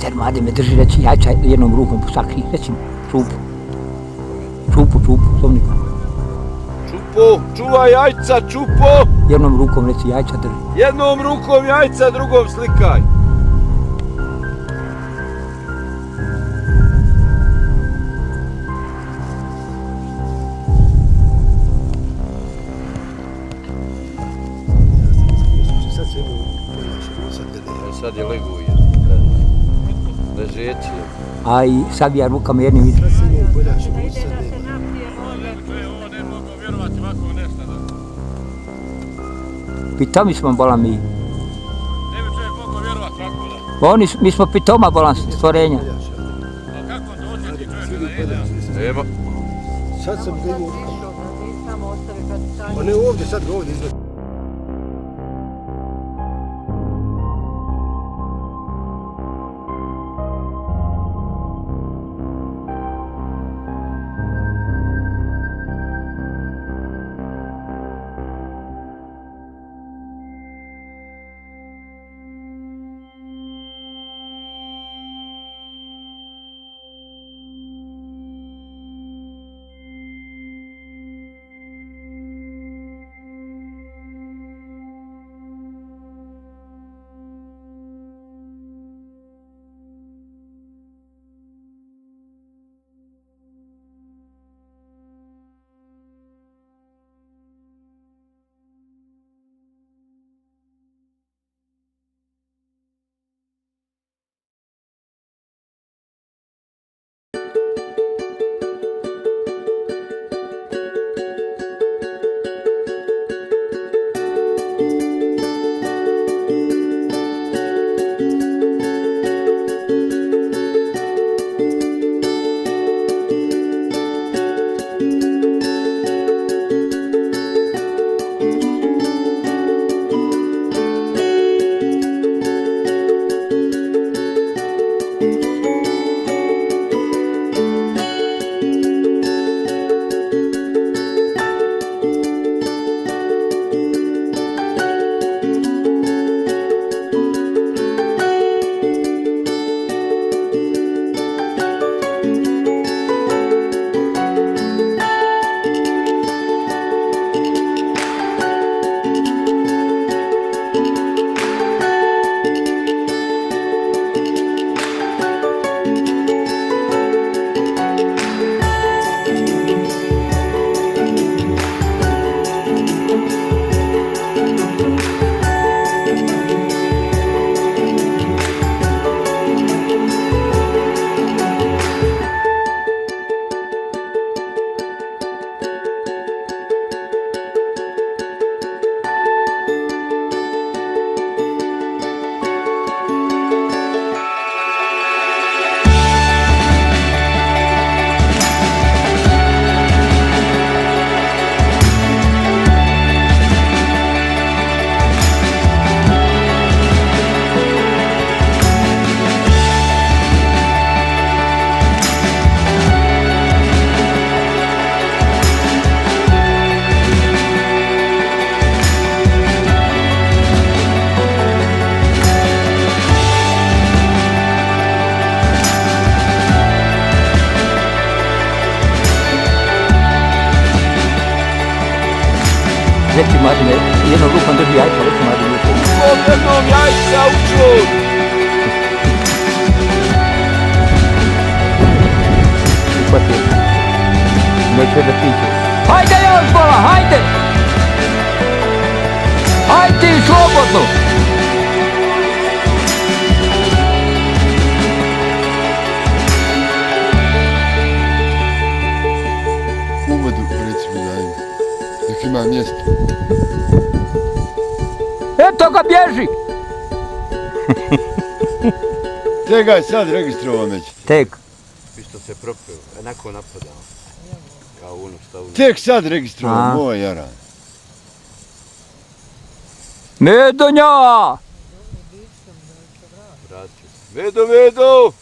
Master Mlade me drži, reci jajca jednom rukom posakri, reci čupu. Čupu, slovnika. Čupo, čuvaj jajca, čupo! Jednom rukom reci jajca drži. Jednom rukom jajca, drugom slikaj. Sad je leguje. Ležeći. A i savija rukama jednim vidim. Pitomi smo bola mi. Ne bi čovjek mogao vjerovat tako da. Mi smo pitoma bolan stvorenja. A kako dođe ti čovjek da ide? Evo. Sad sam ga imao rukama. Pa ne ovdje, sad ga ovdje izvedi. Reci Mladine, jednom rukom drži jajca, reci Mladine. Jednom jajca u čvor. Uhvatio. Neće da piće. Hajde još bola, hajde! Hajde slobodno! Uvodu, recimo, dajem. Nek ima mjesto. Eto ga bježi! Te ga je sad registrovao već. Tek. Isto se propio, enako napadao. Kao ono šta ono. Tek sad registrovao, moj jaran. Medonja! Vratio. Vedo!